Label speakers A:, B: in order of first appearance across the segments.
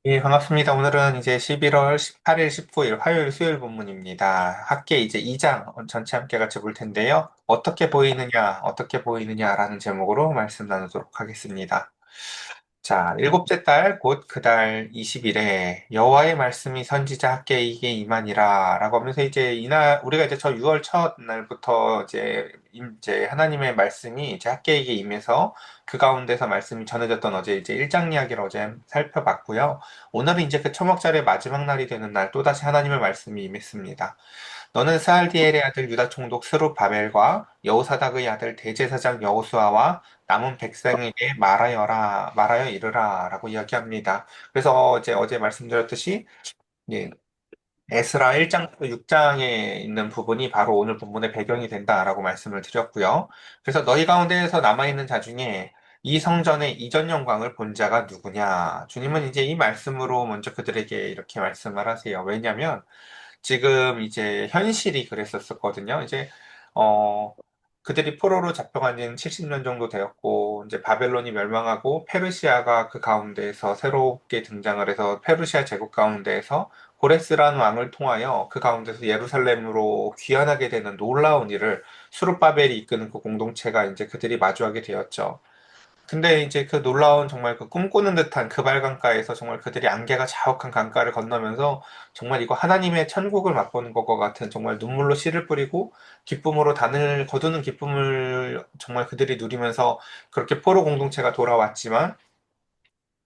A: 예, 반갑습니다. 오늘은 이제 11월 18일, 19일 화요일, 수요일 본문입니다. 학계 이제 2장 전체 함께 같이 볼 텐데요. 어떻게 보이느냐라는 제목으로 말씀 나누도록 하겠습니다. 자, 일곱째 달, 곧 그 달 20일에 여호와의 말씀이 선지자 학개에게 임하니라 라고 하면서 이제 이날, 우리가 이제 저 6월 첫 날부터 이제 하나님의 말씀이 이제 학개에게 임해서 그 가운데서 말씀이 전해졌던 어제 이제 1장 이야기를 어제 살펴봤고요. 오늘은 이제 그 초막절의 마지막 날이 되는 날 또다시 하나님의 말씀이 임했습니다. 너는 스알디엘의 아들 유다 총독 스룹바벨과 여호사닥의 아들 대제사장 여호수아와 남은 백성에게 말하여 이르라라고 이야기합니다. 그래서 이제 어제 말씀드렸듯이 예, 에스라 1장부터 6장에 있는 부분이 바로 오늘 본문의 배경이 된다라고 말씀을 드렸고요. 그래서 너희 가운데에서 남아있는 자 중에 이 성전의 이전 영광을 본 자가 누구냐? 주님은 이제 이 말씀으로 먼저 그들에게 이렇게 말씀을 하세요. 왜냐하면 지금 이제 현실이 그랬었거든요. 이제 어 그들이 포로로 잡혀간 지는 70년 정도 되었고 이제 바벨론이 멸망하고 페르시아가 그 가운데에서 새롭게 등장을 해서 페르시아 제국 가운데에서 고레스라는 왕을 통하여 그 가운데서 예루살렘으로 귀환하게 되는 놀라운 일을 수룹바벨이 이끄는 그 공동체가 이제 그들이 마주하게 되었죠. 근데 이제 그 놀라운 정말 그 꿈꾸는 듯한 그 발강가에서 정말 그들이 안개가 자욱한 강가를 건너면서 정말 이거 하나님의 천국을 맛보는 것과 같은 정말 눈물로 씨를 뿌리고 기쁨으로 단을 거두는 기쁨을 정말 그들이 누리면서 그렇게 포로 공동체가 돌아왔지만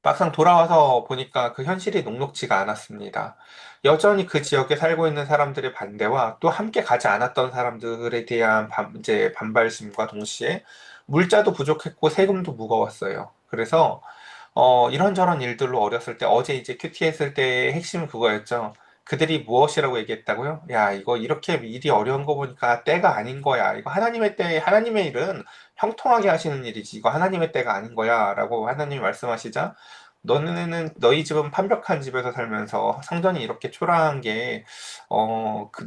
A: 막상 돌아와서 보니까 그 현실이 녹록지가 않았습니다. 여전히 그 지역에 살고 있는 사람들의 반대와 또 함께 가지 않았던 사람들에 대한 이제 반발심과 동시에 물자도 부족했고 세금도 무거웠어요. 그래서 이런저런 일들로 어렸을 때 어제 이제 큐티 했을 때의 핵심은 그거였죠. 그들이 무엇이라고 얘기했다고요? 야, 이거 이렇게 일이 어려운 거 보니까 때가 아닌 거야. 이거 하나님의 일은 형통하게 하시는 일이지. 이거 하나님의 때가 아닌 거야. 라고 하나님이 말씀하시자, 너희 집은 판벽한 집에서 살면서 성전이 이렇게 초라한 게,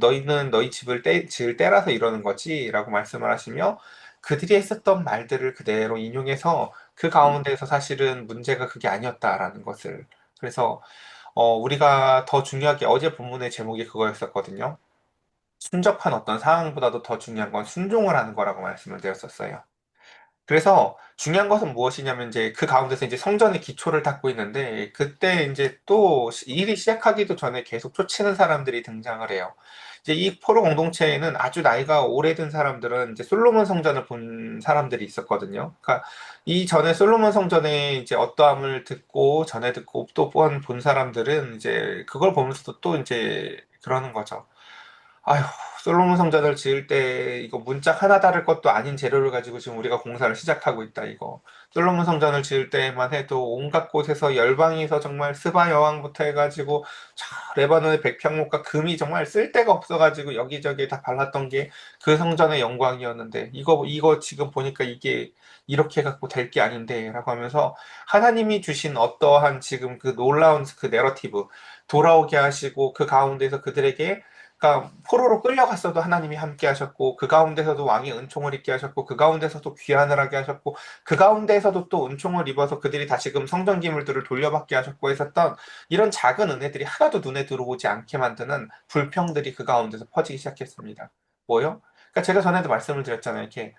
A: 너희는 너희 집을 지을 때라서 이러는 거지. 라고 말씀을 하시며, 그들이 했었던 말들을 그대로 인용해서 그 가운데에서 사실은 문제가 그게 아니었다라는 것을. 그래서, 우리가 더 중요하게 어제 본문의 제목이 그거였었거든요. 순접한 어떤 상황보다도 더 중요한 건 순종을 하는 거라고 말씀을 드렸었어요. 그래서 중요한 것은 무엇이냐면 이제 그 가운데서 이제 성전의 기초를 닦고 있는데 그때 이제 또 일이 시작하기도 전에 계속 쫓치는 사람들이 등장을 해요. 이제 이 포로 공동체에는 아주 나이가 오래된 사람들은 이제 솔로몬 성전을 본 사람들이 있었거든요. 그러니까 이 전에 솔로몬 성전의 이제 어떠함을 듣고 전에 듣고 또 본 사람들은 이제 그걸 보면서도 또 이제 그러는 거죠. 아휴, 솔로몬 성전을 지을 때 이거 문짝 하나 다를 것도 아닌 재료를 가지고 지금 우리가 공사를 시작하고 있다, 이거. 솔로몬 성전을 지을 때만 해도 온갖 곳에서 열방에서 정말 스바 여왕부터 해가지고 저 레바논의 백향목과 금이 정말 쓸데가 없어가지고 여기저기에 다 발랐던 게 그 성전의 영광이었는데 이거 지금 보니까 이게 이렇게 갖고 될 게 아닌데 라고 하면서 하나님이 주신 어떠한 지금 그 놀라운 그 내러티브 돌아오게 하시고 그 가운데서 그들에게, 그러니까 포로로 끌려갔어도 하나님이 함께 하셨고 그 가운데서도 왕이 은총을 입게 하셨고 그 가운데서도 귀환을 하게 하셨고 그 가운데에서도 또 은총을 입어서 그들이 다시금 성전 기물들을 돌려받게 하셨고 했었던 이런 작은 은혜들이 하나도 눈에 들어오지 않게 만드는 불평들이 그 가운데서 퍼지기 시작했습니다. 뭐요? 그러니까 제가 전에도 말씀을 드렸잖아요. 이렇게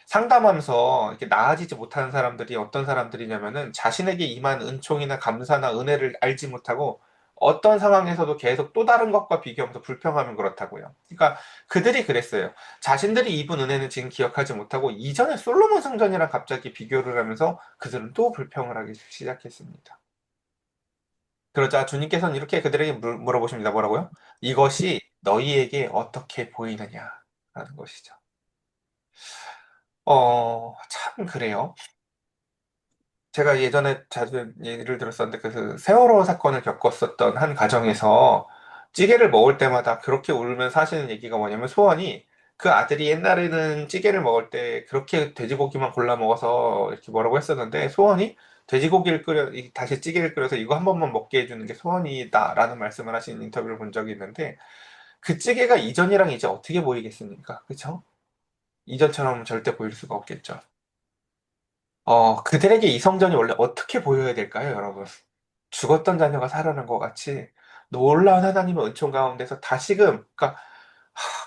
A: 상담하면서 이렇게 나아지지 못하는 사람들이 어떤 사람들이냐면은 자신에게 임한 은총이나 감사나 은혜를 알지 못하고 어떤 상황에서도 계속 또 다른 것과 비교하면서 불평하면 그렇다고요. 그러니까 그들이 그랬어요. 자신들이 입은 은혜는 지금 기억하지 못하고 이전에 솔로몬 성전이랑 갑자기 비교를 하면서 그들은 또 불평을 하기 시작했습니다. 그러자 주님께서는 이렇게 그들에게 물어보십니다. 뭐라고요? 이것이 너희에게 어떻게 보이느냐라는 것이죠. 참 그래요. 제가 예전에 자주 예를 들었었는데 그 세월호 사건을 겪었었던 한 가정에서 찌개를 먹을 때마다 그렇게 울면서 하시는 얘기가 뭐냐면 소원이, 그 아들이 옛날에는 찌개를 먹을 때 그렇게 돼지고기만 골라 먹어서 이렇게 뭐라고 했었는데 소원이 돼지고기를 다시 찌개를 끓여서 이거 한 번만 먹게 해주는 게 소원이다라는 말씀을 하신 인터뷰를 본 적이 있는데, 그 찌개가 이전이랑 이제 어떻게 보이겠습니까? 그쵸? 이전처럼 절대 보일 수가 없겠죠. 그들에게 이 성전이 원래 어떻게 보여야 될까요, 여러분? 죽었던 자녀가 살아난 것 같이 놀라운 하나님의 은총 가운데서 다시금, 그러니까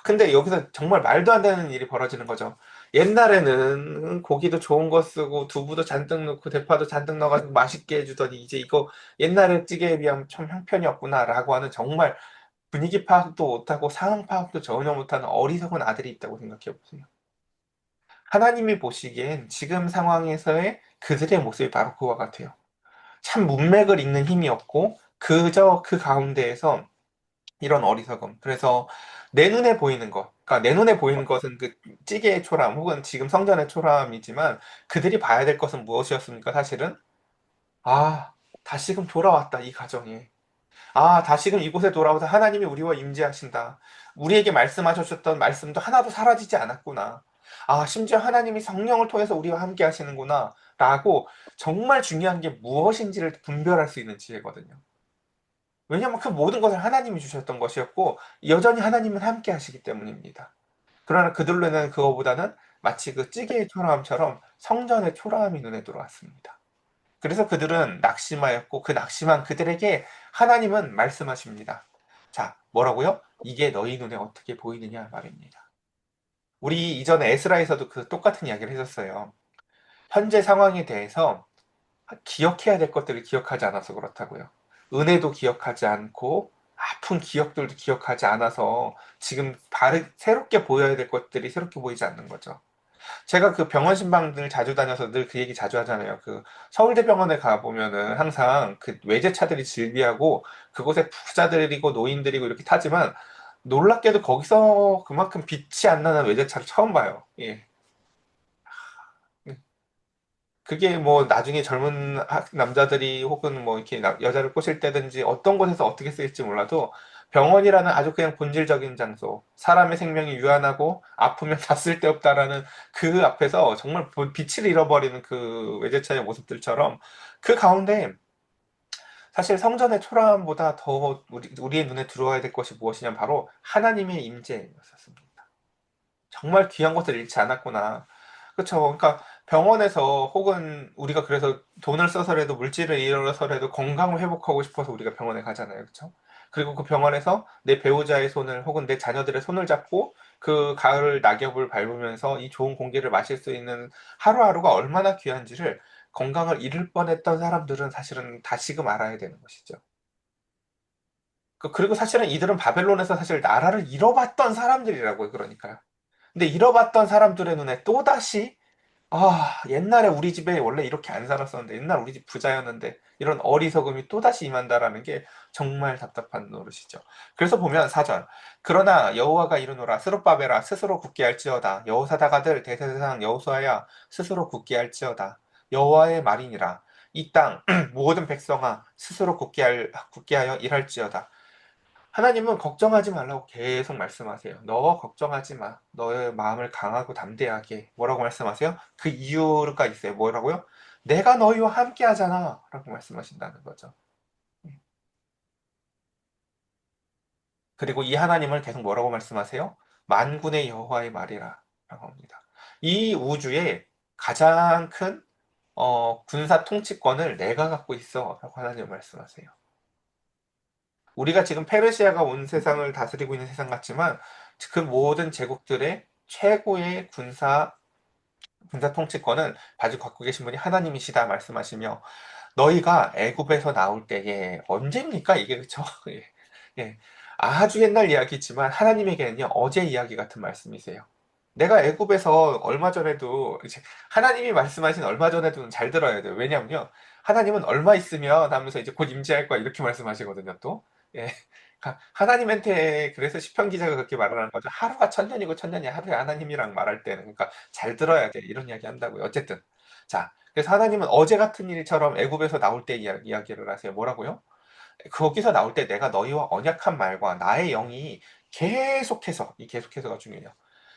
A: 근데 여기서 정말 말도 안 되는 일이 벌어지는 거죠. 옛날에는 고기도 좋은 거 쓰고 두부도 잔뜩 넣고 대파도 잔뜩 넣어가지고 맛있게 해주더니 이제 이거 옛날의 찌개에 비하면 참 형편이 없구나라고 하는, 정말 분위기 파악도 못하고 상황 파악도 전혀 못하는 어리석은 아들이 있다고 생각해 보세요. 하나님이 보시기엔 지금 상황에서의 그들의 모습이 바로 그와 같아요. 참 문맥을 읽는 힘이 없고 그저 그 가운데에서 이런 어리석음. 그래서 내 눈에 보이는 것, 그러니까 내 눈에 보이는 것은 그 찌개의 초라함 혹은 지금 성전의 초라함이지만, 그들이 봐야 될 것은 무엇이었습니까? 사실은 아, 다시금 돌아왔다 이 가정에. 아, 다시금 이곳에 돌아와서 하나님이 우리와 임재하신다. 우리에게 말씀하셨던 말씀도 하나도 사라지지 않았구나. 아, 심지어 하나님이 성령을 통해서 우리와 함께 하시는구나. 라고, 정말 중요한 게 무엇인지를 분별할 수 있는 지혜거든요. 왜냐하면 그 모든 것을 하나님이 주셨던 것이었고, 여전히 하나님은 함께 하시기 때문입니다. 그러나 그들로는 그거보다는 마치 그 찌개의 초라함처럼 성전의 초라함이 눈에 들어왔습니다. 그래서 그들은 낙심하였고, 그 낙심한 그들에게 하나님은 말씀하십니다. 자, 뭐라고요? 이게 너희 눈에 어떻게 보이느냐 말입니다. 우리 이전에 에스라에서도 그 똑같은 이야기를 했었어요. 현재 상황에 대해서 기억해야 될 것들을 기억하지 않아서 그렇다고요. 은혜도 기억하지 않고 아픈 기억들도 기억하지 않아서 지금 새롭게 보여야 될 것들이 새롭게 보이지 않는 거죠. 제가 그 병원 신방들 자주 다녀서 늘 그 얘기 자주 하잖아요. 그 서울대병원에 가보면은 항상 그 외제차들이 즐비하고 그곳에 부자들이고 노인들이고 이렇게 타지만, 놀랍게도 거기서 그만큼 빛이 안 나는 외제차를 처음 봐요. 예. 그게 뭐 나중에 젊은 남자들이 혹은 뭐 이렇게 여자를 꼬실 때든지 어떤 곳에서 어떻게 쓰일지 몰라도, 병원이라는 아주 그냥 본질적인 장소, 사람의 생명이 유한하고 아프면 다 쓸데없다라는 그 앞에서 정말 빛을 잃어버리는 그 외제차의 모습들처럼, 그 가운데 사실 성전의 초라함보다 더 우리의 눈에 들어와야 될 것이 무엇이냐면 바로 하나님의 임재였었습니다. 정말 귀한 것을 잃지 않았구나. 그렇죠. 그러니까 병원에서 혹은 우리가 그래서 돈을 써서라도 물질을 잃어서라도 건강을 회복하고 싶어서 우리가 병원에 가잖아요. 그렇죠? 그리고 그 병원에서 내 배우자의 손을 혹은 내 자녀들의 손을 잡고 그 가을 낙엽을 밟으면서 이 좋은 공기를 마실 수 있는 하루하루가 얼마나 귀한지를, 건강을 잃을 뻔했던 사람들은 사실은 다시금 알아야 되는 것이죠. 그리고 사실은 이들은 바벨론에서 사실 나라를 잃어봤던 사람들이라고요. 그러니까요. 근데 잃어봤던 사람들의 눈에 또다시, 아, 옛날에 우리 집에 원래 이렇게 안 살았었는데, 옛날 우리 집 부자였는데, 이런 어리석음이 또다시 임한다라는 게 정말 답답한 노릇이죠. 그래서 보면 사전, 그러나 여호와가 이르노라 스룹바벨아 스스로 굳게 할지어다. 여호사다가들 대제사장 여호수아야 스스로 굳게 할지어다. 여호와의 말이니라. 이 땅 모든 백성아 스스로 굳게 하여 일할지어다. 하나님은 걱정하지 말라고 계속 말씀하세요. 너 걱정하지 마. 너의 마음을 강하고 담대하게. 뭐라고 말씀하세요? 그 이유가 있어요. 뭐라고요? 내가 너희와 함께 하잖아. 라고 말씀하신다는 거죠. 그리고 이 하나님을 계속 뭐라고 말씀하세요? 만군의 여호와의 말이라. 라고 합니다. 이 우주의 가장 큰 군사 통치권을 내가 갖고 있어. 라고 하나님 말씀하세요. 우리가 지금 페르시아가 온 세상을 다스리고 있는 세상 같지만, 그 모든 제국들의 최고의 군사 통치권은 가지고 갖고 계신 분이 하나님이시다 말씀하시며, 너희가 애굽에서 나올 때에 언제입니까? 이게 그쵸? 예. 예. 아주 옛날 이야기지만 하나님에게는요 어제 이야기 같은 말씀이세요. 내가 애굽에서 얼마 전에도 이제 하나님이 말씀하신 얼마 전에도 잘 들어야 돼요. 왜냐면요, 하나님은 얼마 있으면 하면서 이제 곧 임재할 거야 이렇게 말씀하시거든요 또. 예. 그러니까 하나님한테 그래서 시편 기자가 그렇게 말을 하는 거죠. 하루가 천년이고 천년이 하루에 하나님이랑 말할 때는, 그러니까 잘 들어야 돼 이런 이야기 한다고요. 어쨌든 자, 그래서 하나님은 어제 같은 일처럼 애굽에서 나올 때 이야기를 하세요. 뭐라고요? 거기서 나올 때 내가 너희와 언약한 말과 나의 영이 계속해서, 이 계속해서가 중요해요.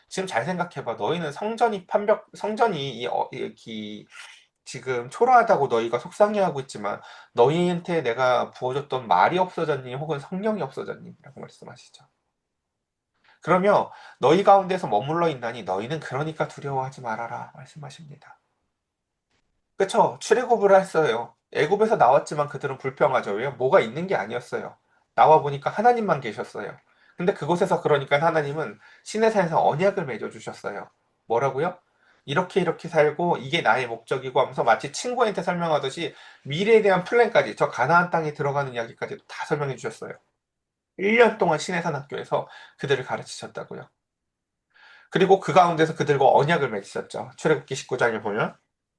A: 지금 잘 생각해봐. 너희는 성전이 지금 초라하다고 너희가 속상해하고 있지만, 너희한테 내가 부어줬던 말이 없어졌니? 혹은 성령이 없어졌니? 라고 말씀하시죠. 그러며 너희 가운데서 머물러 있나니 너희는 그러니까 두려워하지 말아라. 말씀하십니다. 그쵸? 출애굽을 했어요. 애굽에서 나왔지만 그들은 불평하죠. 왜요? 뭐가 있는 게 아니었어요. 나와 보니까 하나님만 계셨어요. 근데 그곳에서 그러니까 하나님은 시내산에서 언약을 맺어 주셨어요. 뭐라고요? 이렇게 이렇게 살고 이게 나의 목적이고 하면서 마치 친구한테 설명하듯이 미래에 대한 플랜까지 저 가나안 땅에 들어가는 이야기까지도 다 설명해 주셨어요. 1년 동안 시내산 학교에서 그들을 가르치셨다고요. 그리고 그 가운데서 그들과 언약을 맺으셨죠. 출애굽기 19장에 보면.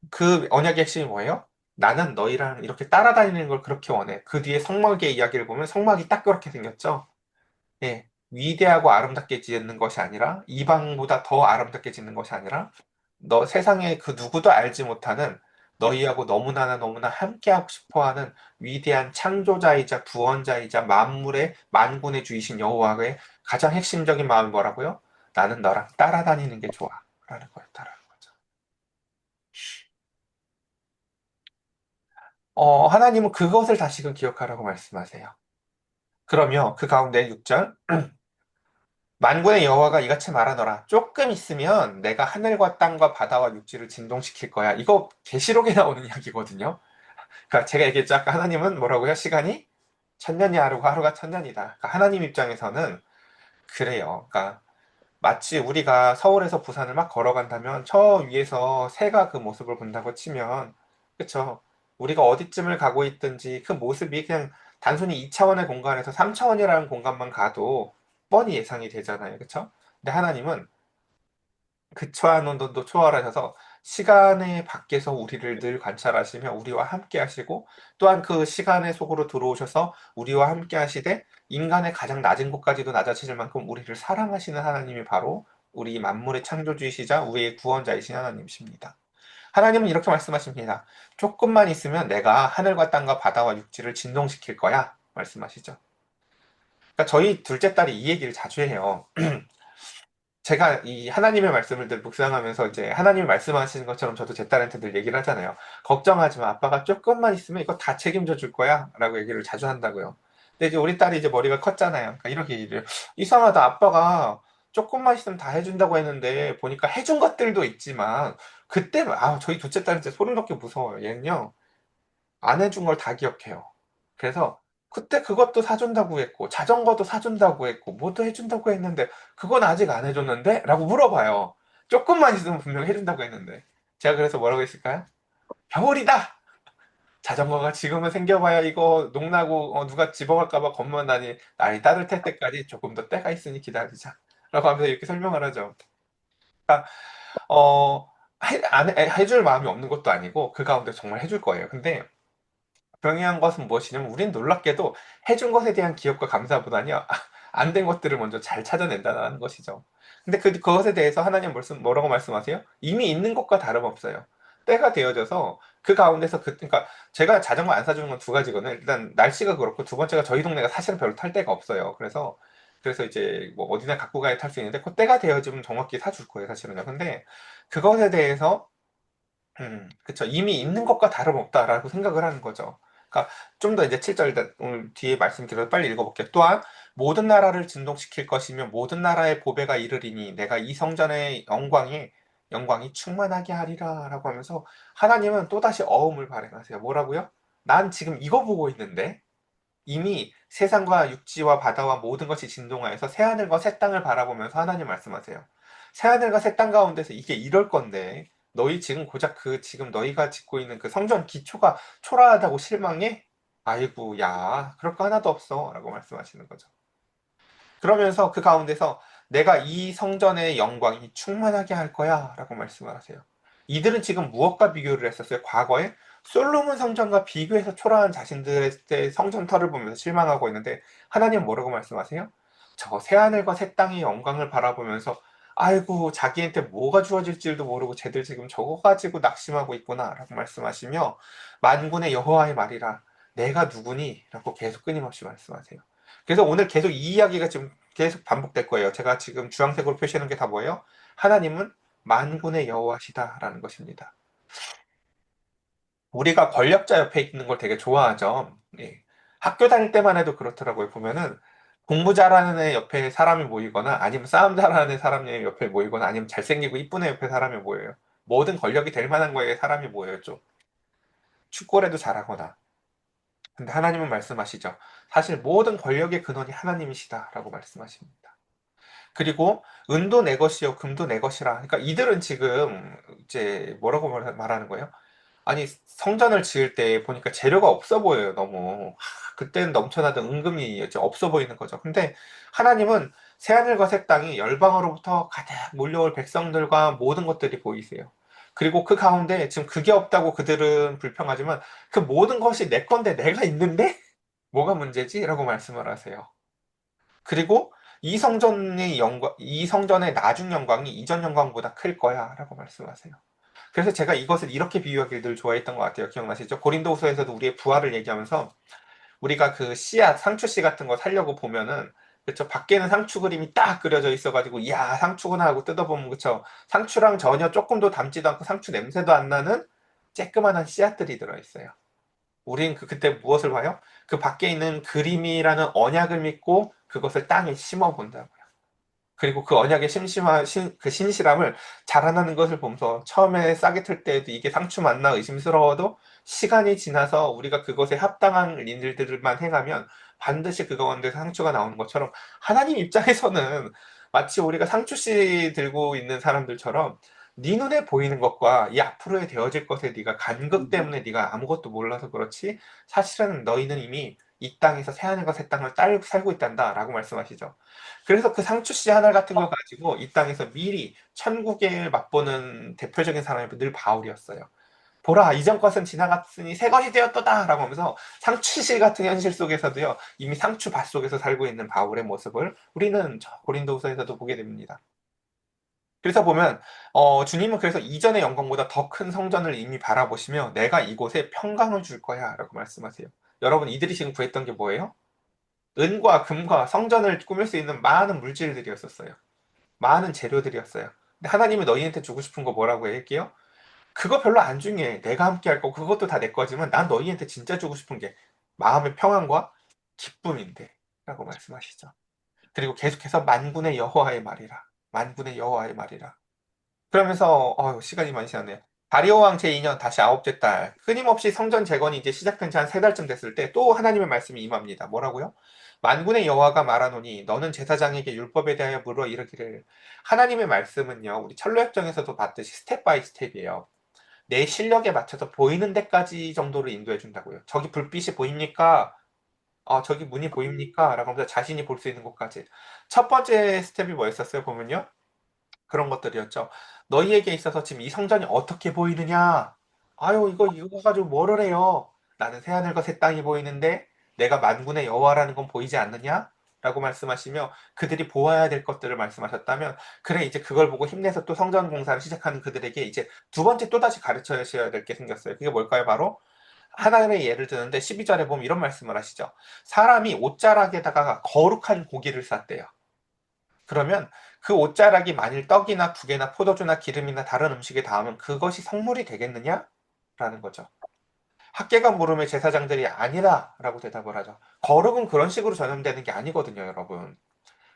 A: 그 언약의 핵심이 뭐예요? 나는 너희랑 이렇게 따라다니는 걸 그렇게 원해. 그 뒤에 성막의 이야기를 보면 성막이 딱 그렇게 생겼죠. 예. 위대하고 아름답게 짓는 것이 아니라 이방보다 더 아름답게 짓는 것이 아니라 너 세상에 그 누구도 알지 못하는 너희하고 너무나나 너무나 함께하고 싶어하는 위대한 창조자이자 구원자이자 만물의 만군의 주이신 여호와의 가장 핵심적인 마음이 뭐라고요? 나는 너랑 따라다니는 게 좋아. 라는 거였다라는 거죠. 하나님은 그것을 다시금 기억하라고 말씀하세요. 그러면 그 가운데 6절 만군의 여호와가 이같이 말하노라. 조금 있으면 내가 하늘과 땅과 바다와 육지를 진동시킬 거야. 이거 계시록에 나오는 이야기거든요. 그러니까 제가 얘기했죠. 아까 하나님은 뭐라고요? 시간이 천년이 하루고 하루가 천년이다. 그러니까 하나님 입장에서는 그래요. 그러니까 마치 우리가 서울에서 부산을 막 걸어간다면 저 위에서 새가 그 모습을 본다고 치면 그쵸? 우리가 어디쯤을 가고 있든지 그 모습이 그냥 단순히 2차원의 공간에서 3차원이라는 공간만 가도 뻔히 예상이 되잖아요. 그쵸? 근데 하나님은 그 초한원도 초월하셔서 시간의 밖에서 우리를 늘 관찰하시며 우리와 함께 하시고 또한 그 시간의 속으로 들어오셔서 우리와 함께 하시되 인간의 가장 낮은 곳까지도 낮아지실 만큼 우리를 사랑하시는 하나님이 바로 우리 만물의 창조주이시자 우리의 구원자이신 하나님이십니다. 하나님은 이렇게 말씀하십니다. 조금만 있으면 내가 하늘과 땅과 바다와 육지를 진동시킬 거야. 말씀하시죠. 그러니까 저희 둘째 딸이 이 얘기를 자주 해요. 제가 이 하나님의 말씀을 늘 묵상하면서 이제 하나님이 말씀하시는 것처럼 저도 제 딸한테 늘 얘기를 하잖아요. 걱정하지 마. 아빠가 조금만 있으면 이거 다 책임져 줄 거야. 라고 얘기를 자주 한다고요. 근데 이제 우리 딸이 이제 머리가 컸잖아요. 그러니까 이렇게 얘기를 해요. 이상하다. 아빠가 조금만 있으면 다 해준다고 했는데 보니까 해준 것들도 있지만 그때 저희 둘째 딸은 진짜 소름 돋게 무서워요. 얘는요. 안 해준 걸 다 기억해요. 그래서 그때 그것도 사준다고 했고 자전거도 사준다고 했고 뭐도 해준다고 했는데 그건 아직 안 해줬는데? 라고 물어봐요. 조금만 있으면 분명 해준다고 했는데 제가 그래서 뭐라고 했을까요? 겨울이다! 자전거가 지금은 생겨봐야 이거 녹나고 누가 집어갈까봐 겁만 나니 날이 따뜻할 때까지 조금 더 때가 있으니 기다리자 라고 하면서 이렇게 설명을 하죠. 그러니까 해줄 마음이 없는 것도 아니고 그 가운데 정말 해줄 거예요. 근데 중요한 것은 무엇이냐면 우린 놀랍게도 해준 것에 대한 기억과 감사보다는요, 안 된 것들을 먼저 잘 찾아낸다는 것이죠. 근데 그것에 대해서 하나님 뭐라고 말씀하세요? 이미 있는 것과 다름없어요. 때가 되어져서 그 가운데서 그러니까 제가 자전거 안 사주는 건 두 가지거든요. 일단 날씨가 그렇고 두 번째가 저희 동네가 사실은 별로 탈 데가 없어요. 그래서 이제 뭐 어디나 갖고 가야 탈 수 있는데 그 때가 되어지면 정확히 사줄 거예요, 사실은요. 근데 그것에 대해서 그쵸. 이미 있는 것과 다름없다라고 생각을 하는 거죠. 그러니까 좀 더 이제 7절 오늘 뒤에 말씀드려서 빨리 읽어볼게요. 또한 모든 나라를 진동시킬 것이며 모든 나라의 보배가 이르리니 내가 이 성전의 영광이 충만하게 하리라라고 하면서 하나님은 또다시 어음을 발행하세요. 뭐라고요? 난 지금 이거 보고 있는데 이미 세상과 육지와 바다와 모든 것이 진동하여서 새하늘과 새 땅을 바라보면서 하나님 말씀하세요. 새하늘과 새 땅 가운데서 이게 이럴 건데 너희 지금 고작 그 지금 너희가 짓고 있는 그 성전 기초가 초라하다고 실망해? 아이고 야 그럴 거 하나도 없어 라고 말씀하시는 거죠. 그러면서 그 가운데서 내가 이 성전의 영광이 충만하게 할 거야 라고 말씀을 하세요. 이들은 지금 무엇과 비교를 했었어요? 과거에 솔로몬 성전과 비교해서 초라한 자신들의 성전터를 보면서 실망하고 있는데 하나님 뭐라고 말씀하세요? 저 새하늘과 새 땅의 영광을 바라보면서 아이고 자기한테 뭐가 주어질지도 모르고 쟤들 지금 저거 가지고 낙심하고 있구나 라고 말씀하시며 만군의 여호와의 말이라 내가 누구니? 라고 계속 끊임없이 말씀하세요. 그래서 오늘 계속 이 이야기가 지금 계속 반복될 거예요. 제가 지금 주황색으로 표시하는 게 다 뭐예요? 하나님은 만군의 여호와시다라는 것입니다. 우리가 권력자 옆에 있는 걸 되게 좋아하죠. 예. 학교 다닐 때만 해도 그렇더라고요. 보면은 공부 잘하는 애 옆에 사람이 모이거나 아니면 싸움 잘하는 애 사람이 옆에 모이거나 아니면 잘생기고 이쁜 애 옆에 사람이 모여요. 모든 권력이 될 만한 거에 사람이 모여요, 좀. 축구를 해도 잘하거나. 근데 하나님은 말씀하시죠. 사실 모든 권력의 근원이 하나님이시다라고 말씀하십니다. 그리고 은도 내 것이요 금도 내 것이라. 그러니까 이들은 지금 이제 뭐라고 말하는 거예요? 아니 성전을 지을 때 보니까 재료가 없어 보여요. 너무 그때는 넘쳐나던 은금이 이제 없어 보이는 거죠. 근데 하나님은 새하늘과 새 땅이 열방으로부터 가득 몰려올 백성들과 모든 것들이 보이세요. 그리고 그 가운데 지금 그게 없다고 그들은 불평하지만 그 모든 것이 내 건데 내가 있는데 뭐가 문제지? 라고 말씀을 하세요. 그리고 이 성전의 나중 영광이 이전 영광보다 클 거야 라고 말씀하세요. 그래서 제가 이것을 이렇게 비유하기를 늘 좋아했던 것 같아요. 기억나시죠? 고린도후서에서도 우리의 부활을 얘기하면서 우리가 그 씨앗, 상추씨 같은 거 사려고 보면은 그쵸? 밖에는 상추 그림이 딱 그려져 있어가지고 이야 상추구나 하고 뜯어보면 그쵸? 상추랑 전혀 조금도 닮지도 않고 상추 냄새도 안 나는 쬐끄만한 씨앗들이 들어있어요. 우린 그때 무엇을 봐요? 그 밖에 있는 그림이라는 언약을 믿고 그것을 땅에 심어 본다고요. 그리고 그 언약의 그 신실함을 자라나는 것을 보면서 처음에 싹이 틀 때에도 이게 상추 맞나 의심스러워도 시간이 지나서 우리가 그것에 합당한 일들만 행하면 반드시 그 가운데 상추가 나오는 것처럼 하나님 입장에서는 마치 우리가 상추씨 들고 있는 사람들처럼 네 눈에 보이는 것과 이 앞으로의 되어질 것에 네가 간극 때문에 네가 아무것도 몰라서 그렇지 사실은 너희는 이미 이 땅에서 새하늘과 새 땅을 살고 있단다라고 말씀하시죠. 그래서 그 상추씨 하나 같은 걸 가지고 이 땅에서 미리 천국에 맛보는 대표적인 사람이 늘 바울이었어요. 보라, 이전 것은 지나갔으니 새 것이 되었도다! 라고 하면서 상추씨 같은 현실 속에서도요, 이미 상추 밭 속에서 살고 있는 바울의 모습을 우리는 고린도후서에서도 보게 됩니다. 그래서 보면, 주님은 그래서 이전의 영광보다 더 큰 성전을 이미 바라보시며 내가 이곳에 평강을 줄 거야 라고 말씀하세요. 여러분, 이들이 지금 구했던 게 뭐예요? 은과 금과 성전을 꾸밀 수 있는 많은 물질들이었었어요. 많은 재료들이었어요. 근데 하나님이 너희한테 주고 싶은 거 뭐라고 얘기해요? 그거 별로 안 중요해. 내가 함께 할 거, 그것도 다 내 거지만 난 너희한테 진짜 주고 싶은 게 마음의 평안과 기쁨인데. 라고 말씀하시죠. 그리고 계속해서 만군의 여호와의 말이라. 만군의 여호와의 말이라. 그러면서 시간이 많이 지났네요. 다리오 왕 제2년 다시 아홉째 달 끊임없이 성전 재건이 이제 시작된 지 한 세 달쯤 됐을 때 또 하나님의 말씀이 임합니다. 뭐라고요? 만군의 여호와가 말하노니 너는 제사장에게 율법에 대하여 물어 이르기를 하나님의 말씀은요. 우리 철로역정에서도 봤듯이 스텝 바이 스텝이에요. 내 실력에 맞춰서 보이는 데까지 정도로 인도해 준다고요. 저기 불빛이 보입니까? 저기 문이 보입니까? 라고 하면서 자신이 볼 수 있는 곳까지. 첫 번째 스텝이 뭐였었어요? 보면요. 그런 것들이었죠. 너희에게 있어서 지금 이 성전이 어떻게 보이느냐? 아유, 이거 가지고 뭐를 해요? 나는 새하늘과 새 땅이 보이는데 내가 만군의 여호와라는 건 보이지 않느냐? 라고 말씀하시며 그들이 보아야 될 것들을 말씀하셨다면 그래 이제 그걸 보고 힘내서 또 성전 공사를 시작하는 그들에게 이제 두 번째 또다시 가르쳐야 될 게 생겼어요. 그게 뭘까요? 바로 하나님의 예를 드는데 12절에 보면 이런 말씀을 하시죠. 사람이 옷자락에다가 거룩한 고기를 쌌대요. 그러면 그 옷자락이 만일 떡이나 국이나 포도주나 기름이나 다른 음식에 닿으면 그것이 성물이 되겠느냐? 라는 거죠. 학계가 물음에 제사장들이 아니라 라고 대답을 하죠. 거룩은 그런 식으로 전염되는 게 아니거든요, 여러분.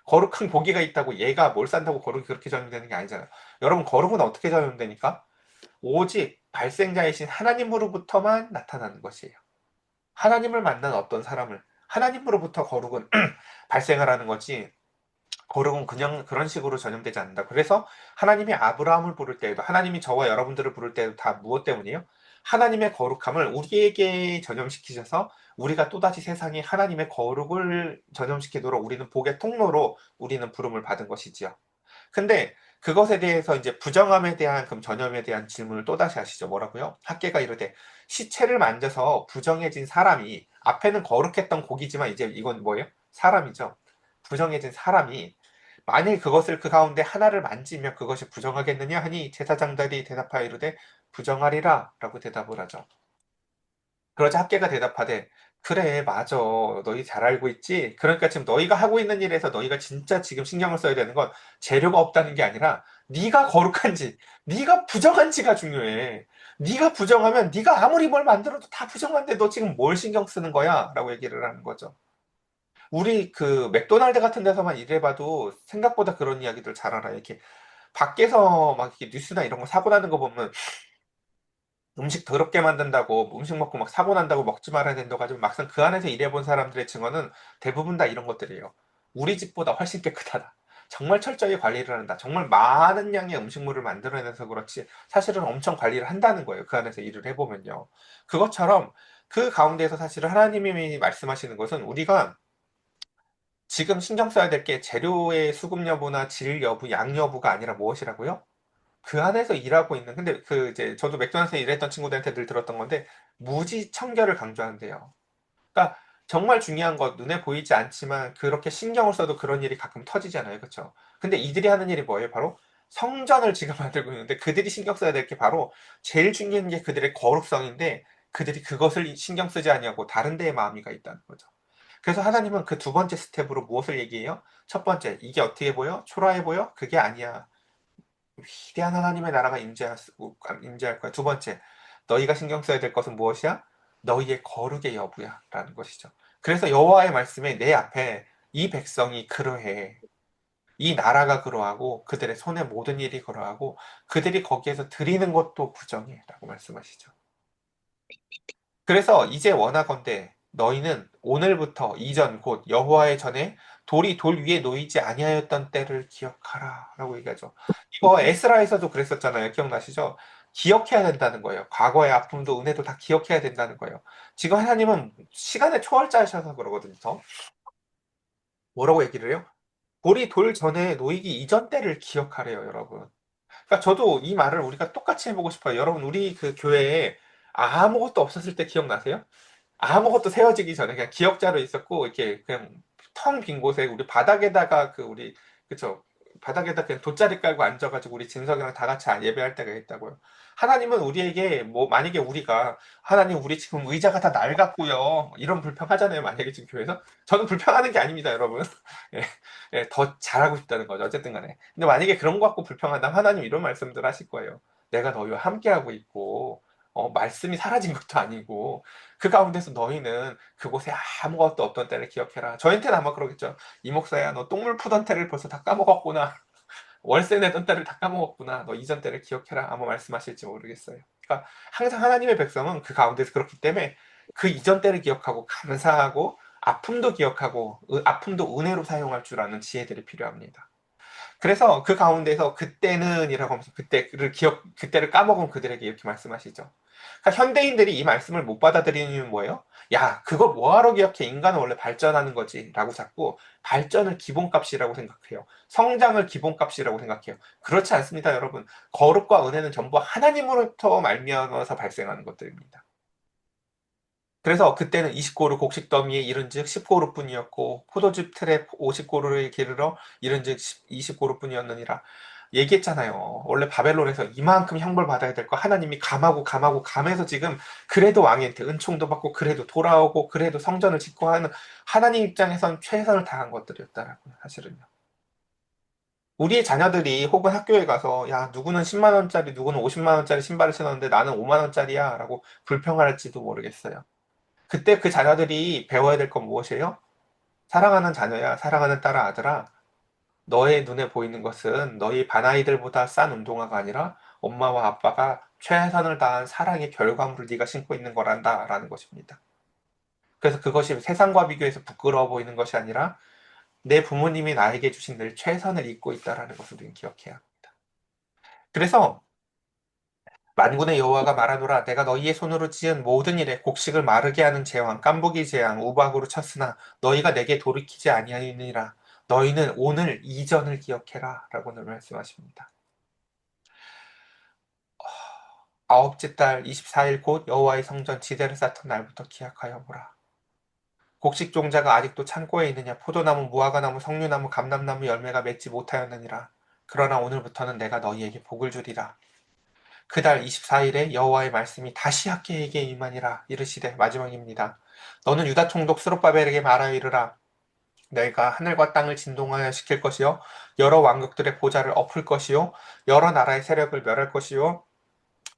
A: 거룩한 고기가 있다고 얘가 뭘 싼다고 거룩이 그렇게 전염되는 게 아니잖아요. 여러분, 거룩은 어떻게 전염되니까? 오직 발생자이신 하나님으로부터만 나타나는 것이에요. 하나님을 만난 어떤 사람을, 하나님으로부터 거룩은 발생을 하는 거지, 거룩은 그냥 그런 식으로 전염되지 않는다. 그래서 하나님이 아브라함을 부를 때에도 하나님이 저와 여러분들을 부를 때도 다 무엇 때문이에요? 하나님의 거룩함을 우리에게 전염시키셔서 우리가 또다시 세상에 하나님의 거룩을 전염시키도록 우리는 복의 통로로 우리는 부름을 받은 것이지요. 근데 그것에 대해서 이제 부정함에 대한 그럼 전염에 대한 질문을 또다시 하시죠. 뭐라고요? 학계가 이르되 시체를 만져서 부정해진 사람이 앞에는 거룩했던 고기지만 이제 이건 뭐예요? 사람이죠. 부정해진 사람이 만일 그것을 그 가운데 하나를 만지면 그것이 부정하겠느냐 하니 제사장들이 대답하여 이르되 부정하리라 라고 대답을 하죠. 그러자 학계가 대답하되 그래 맞아 너희 잘 알고 있지 그러니까 지금 너희가 하고 있는 일에서 너희가 진짜 지금 신경을 써야 되는 건 재료가 없다는 게 아니라 네가 거룩한지 네가 부정한지가 중요해. 네가 부정하면 네가 아무리 뭘 만들어도 다 부정한데 너 지금 뭘 신경 쓰는 거야 라고 얘기를 하는 거죠. 우리 그 맥도날드 같은 데서만 일해봐도 생각보다 그런 이야기들 잘 알아요. 이렇게 밖에서 막 이렇게 뉴스나 이런 거 사고 나는 거 보면 음식 더럽게 만든다고 음식 먹고 막 사고 난다고 먹지 말아야 된다고 가지고 막상 그 안에서 일해본 사람들의 증언은 대부분 다 이런 것들이에요. 우리 집보다 훨씬 깨끗하다. 정말 철저히 관리를 한다. 정말 많은 양의 음식물을 만들어내서 그렇지 사실은 엄청 관리를 한다는 거예요. 그 안에서 일을 해보면요. 그것처럼 그 가운데서 사실은 하나님이 말씀하시는 것은 우리가 지금 신경 써야 될 게 재료의 수급 여부나 질 여부, 양 여부가 아니라 무엇이라고요? 그 안에서 일하고 있는, 근데 그 이제 저도 맥도날드에 일했던 친구들한테 늘 들었던 건데, 무지 청결을 강조한대요. 그러니까 정말 중요한 것, 눈에 보이지 않지만 그렇게 신경을 써도 그런 일이 가끔 터지잖아요. 그렇죠? 근데 이들이 하는 일이 뭐예요? 바로 성전을 지금 만들고 있는데 그들이 신경 써야 될 게 바로 제일 중요한 게 그들의 거룩성인데 그들이 그것을 신경 쓰지 아니하고 다른 데에 마음이 가 있다는 거죠. 그래서 하나님은 그 두 번째 스텝으로 무엇을 얘기해요? 첫 번째, 이게 어떻게 보여? 초라해 보여? 그게 아니야. 위대한 하나님의 나라가 임재할 거야. 두 번째, 너희가 신경 써야 될 것은 무엇이야? 너희의 거룩의 여부야. 라는 것이죠. 그래서 여호와의 말씀에 내 앞에 이 백성이 그러해. 이 나라가 그러하고 그들의 손의 모든 일이 그러하고 그들이 거기에서 드리는 것도 부정해. 라고 말씀하시죠. 그래서 이제 원하건대 너희는 오늘부터 이전 곧 여호와의 전에 돌이 돌 위에 놓이지 아니하였던 때를 기억하라 라고 얘기하죠. 이거 에스라에서도 그랬었잖아요. 기억나시죠? 기억해야 된다는 거예요. 과거의 아픔도 은혜도 다 기억해야 된다는 거예요. 지금 하나님은 시간의 초월자이셔서 그러거든요. 뭐라고 얘기를 해요? 돌이 돌 전에 놓이기 이전 때를 기억하래요, 여러분. 그러니까 저도 이 말을 우리가 똑같이 해보고 싶어요. 여러분, 우리 그 교회에 아무것도 없었을 때 기억나세요? 아무것도 세워지기 전에 그냥 기억자로 있었고 이렇게 그냥 텅 빈 곳에 우리 바닥에다가 그 우리 그쵸 바닥에다 그냥 돗자리 깔고 앉아가지고 우리 진석이랑 다 같이 예배할 때가 있다고요. 하나님은 우리에게 뭐 만약에 우리가 하나님 우리 지금 의자가 다 낡았고요 이런 불평하잖아요. 만약에 지금 교회에서 저는 불평하는 게 아닙니다, 여러분. 예, 예, 더 잘하고 싶다는 거죠. 어쨌든 간에. 근데 만약에 그런 거 갖고 불평한다면 하나님 이런 말씀들 하실 거예요. 내가 너희와 함께하고 있고 말씀이 사라진 것도 아니고 그 가운데서 너희는 그곳에 아무것도 없던 때를 기억해라. 저한테는 아마 그러겠죠. 이 목사야, 너 똥물 푸던 때를 벌써 다 까먹었구나. 월세 내던 때를 다 까먹었구나. 너 이전 때를 기억해라. 아마 말씀하실지 모르겠어요. 그러니까 항상 하나님의 백성은 그 가운데서 그렇기 때문에 그 이전 때를 기억하고 감사하고 아픔도 기억하고 아픔도 은혜로 사용할 줄 아는 지혜들이 필요합니다. 그래서 그 가운데서 그때는이라고 하면서 그때를 까먹은 그들에게 이렇게 말씀하시죠. 그러니까 현대인들이 이 말씀을 못 받아들이는 이유는 뭐예요? 야, 그걸 뭐하러 기억해? 인간은 원래 발전하는 거지. 라고 자꾸 발전을 기본값이라고 생각해요. 성장을 기본값이라고 생각해요. 그렇지 않습니다, 여러분. 거룩과 은혜는 전부 하나님으로부터 말미암아서 발생하는 것들입니다. 그래서 그때는 20고루 곡식 더미에 이른즉 10고루뿐이었고 포도즙 틀에 50고루를 기르러 이른즉 20고루뿐이었느니라. 얘기했잖아요. 원래 바벨론에서 이만큼 형벌 받아야 될 거 하나님이 감하고 감해서 지금 그래도 왕한테 은총도 받고 그래도 돌아오고 그래도 성전을 짓고 하는 하나님 입장에선 최선을 다한 것들이었다라고요. 사실은요. 우리의 자녀들이 혹은 학교에 가서 야 누구는 10만 원짜리 누구는 50만 원짜리 신발을 신었는데 나는 5만 원짜리야라고 불평할지도 모르겠어요. 그때 그 자녀들이 배워야 될 건 무엇이에요? 사랑하는 자녀야, 사랑하는 딸아, 아들아, 너의 눈에 보이는 것은 너희 반아이들보다 싼 운동화가 아니라 엄마와 아빠가 최선을 다한 사랑의 결과물을 네가 신고 있는 거란다, 라는 것입니다. 그래서 그것이 세상과 비교해서 부끄러워 보이는 것이 아니라 내 부모님이 나에게 주신 늘 최선을 잊고 있다라는 것을 우리는 기억해야 합니다. 그래서 만군의 여호와가 말하노라 내가 너희의 손으로 지은 모든 일에 곡식을 마르게 하는 재앙 깐부기 재앙 우박으로 쳤으나 너희가 내게 돌이키지 아니하니라 너희는 오늘 이전을 기억해라 라고는 말씀하십니다. 아홉째 달 24일 곧 여호와의 성전 지대를 쌓던 날부터 기약하여 보라. 곡식 종자가 아직도 창고에 있느냐 포도나무 무화과나무 석류나무 감람나무 열매가 맺지 못하였느니라. 그러나 오늘부터는 내가 너희에게 복을 주리라. 그달 24일에 여호와의 말씀이 다시 학개에게 임하니라 이르시되 마지막입니다. 너는 유다 총독 스룹바벨에게 말하여 이르라. 내가 하늘과 땅을 진동하여 시킬 것이요 여러 왕국들의 보좌를 엎을 것이요 여러 나라의 세력을 멸할 것이요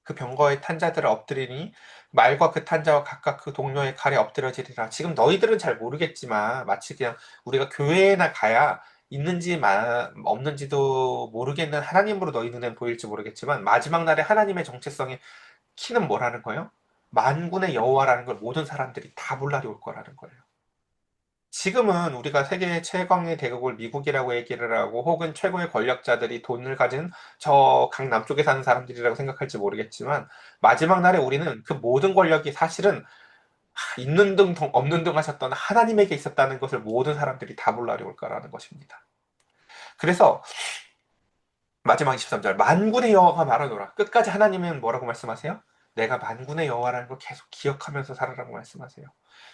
A: 그 병거의 탄자들을 엎드리니 말과 그 탄자와 각각 그 동료의 칼에 엎드려지리라. 지금 너희들은 잘 모르겠지만 마치 그냥 우리가 교회나 가야 있는지 없는지도 모르겠는 하나님으로 너희 눈에 보일지 모르겠지만 마지막 날에 하나님의 정체성이 키는 뭐라는 거예요? 만군의 여호와라는 걸 모든 사람들이 다 물날이 올 거라는 거예요. 지금은 우리가 세계 최강의 대국을 미국이라고 얘기를 하고 혹은 최고의 권력자들이 돈을 가진 저 강남쪽에 사는 사람들이라고 생각할지 모르겠지만 마지막 날에 우리는 그 모든 권력이 사실은 있는 등 없는 등 하셨던 하나님에게 있었다는 것을 모든 사람들이 다 물날이 올 거라는 것입니다. 그래서 마지막 23절 만군의 여호와가 말하노라. 끝까지 하나님은 뭐라고 말씀하세요? 내가 만군의 여호와라는 걸 계속 기억하면서 살아라고 말씀하세요.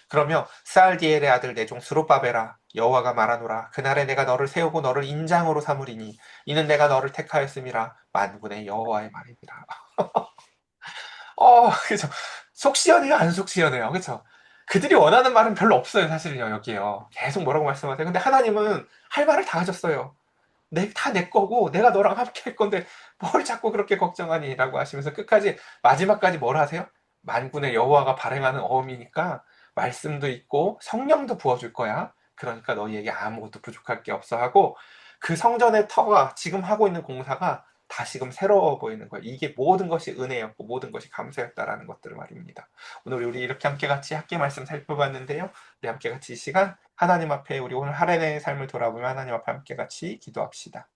A: 그러며 스알디엘의 아들 내 종 스룹바벨아 여호와가 말하노라. 그날에 내가 너를 세우고 너를 인장으로 삼으리니 이는 내가 너를 택하였음이라 만군의 여호와의 말입니다. 그죠. 속 시원해요, 안 속 시원해요, 그죠. 그들이 원하는 말은 별로 없어요, 사실은요, 여기에요. 계속 뭐라고 말씀하세요. 근데 하나님은 할 말을 다 하셨어요. 다 내 거고 내가 너랑 함께 할 건데 뭘 자꾸 그렇게 걱정하니? 라고 하시면서 끝까지 마지막까지 뭘 하세요? 만군의 여호와가 발행하는 어음이니까 말씀도 있고 성령도 부어줄 거야. 그러니까 너희에게 아무것도 부족할 게 없어 하고 그 성전의 터가 지금 하고 있는 공사가 다시금 새로워 보이는 거예요. 이게 모든 것이 은혜였고 모든 것이 감사였다라는 것들을 말입니다. 오늘 우리 이렇게 함께 같이 학계 말씀 살펴봤는데요. 우리 함께 같이 이 시간 하나님 앞에 우리 오늘 하루의 삶을 돌아보며 하나님 앞에 함께 같이 기도합시다.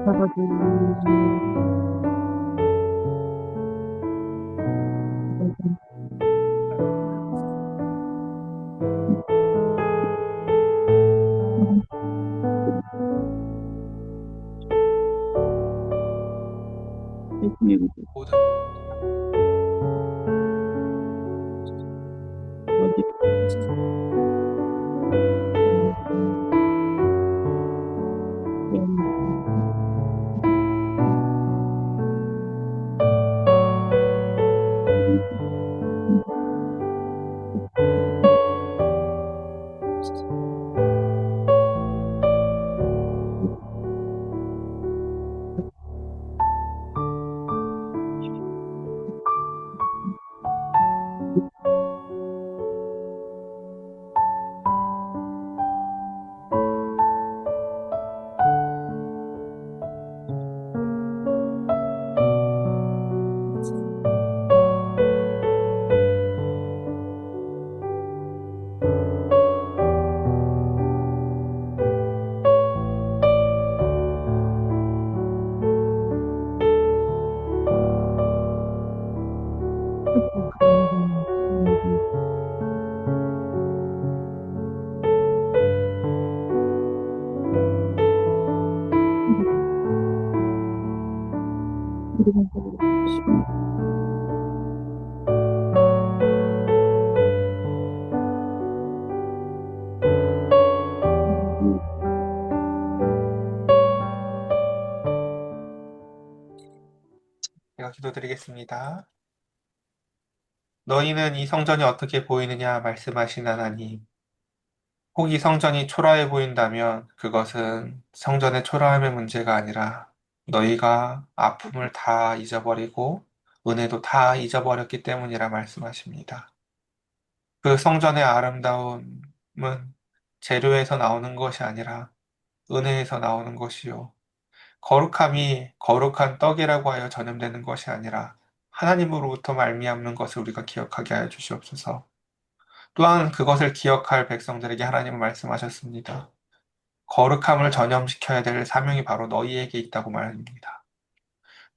B: 아버지,
A: 모든 제가 기도드리겠습니다. 너희는 이 성전이 어떻게 보이느냐 말씀하신 하나님. 혹 이 성전이 초라해 보인다면 그것은 성전의 초라함의 문제가 아니라 너희가 아픔을 다 잊어버리고 은혜도 다 잊어버렸기 때문이라 말씀하십니다. 그 성전의 아름다움은 재료에서 나오는 것이 아니라 은혜에서 나오는 것이요. 거룩함이 거룩한 떡이라고 하여 전염되는 것이 아니라 하나님으로부터 말미암는 것을 우리가 기억하게 하여 주시옵소서. 또한 그것을 기억할 백성들에게 하나님은 말씀하셨습니다. 거룩함을 전염시켜야 될 사명이 바로 너희에게 있다고 말합니다.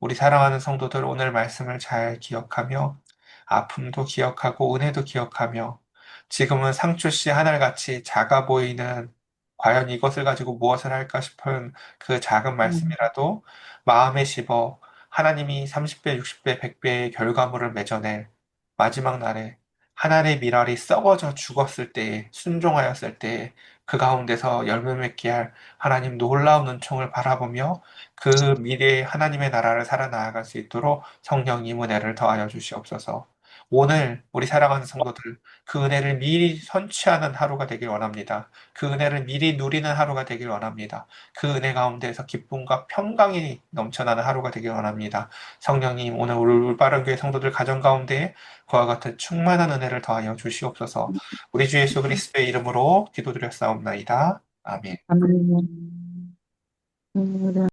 A: 우리 사랑하는 성도들 오늘 말씀을 잘 기억하며 아픔도 기억하고 은혜도 기억하며 지금은 상추씨 하늘같이 작아 보이는 과연 이것을 가지고 무엇을 할까 싶은 그 작은
B: 음,
A: 말씀이라도 마음에 집어 하나님이 30배, 60배, 100배의 결과물을 맺어낼 마지막 날에 하나님의 밀알이 썩어져 죽었을 때에 순종하였을 때에 그 가운데서 열매 맺게 할 하나님 놀라운 은총을 바라보며 그 미래의 하나님의 나라를 살아나갈 수 있도록 성령님 은혜를 더하여 주시옵소서. 오늘 우리 살아가는 성도들 그 은혜를 미리 선취하는 하루가 되길 원합니다. 그 은혜를 미리 누리는 하루가 되길 원합니다. 그 은혜 가운데에서 기쁨과 평강이 넘쳐나는 하루가 되길 원합니다. 성령님 오늘 우리 올바른 교회 성도들 가정 가운데 그와 같은 충만한 은혜를 더하여 주시옵소서. 우리 주 예수 그리스도의 이름으로 기도드렸사옵나이다. 아멘.
B: 아멘.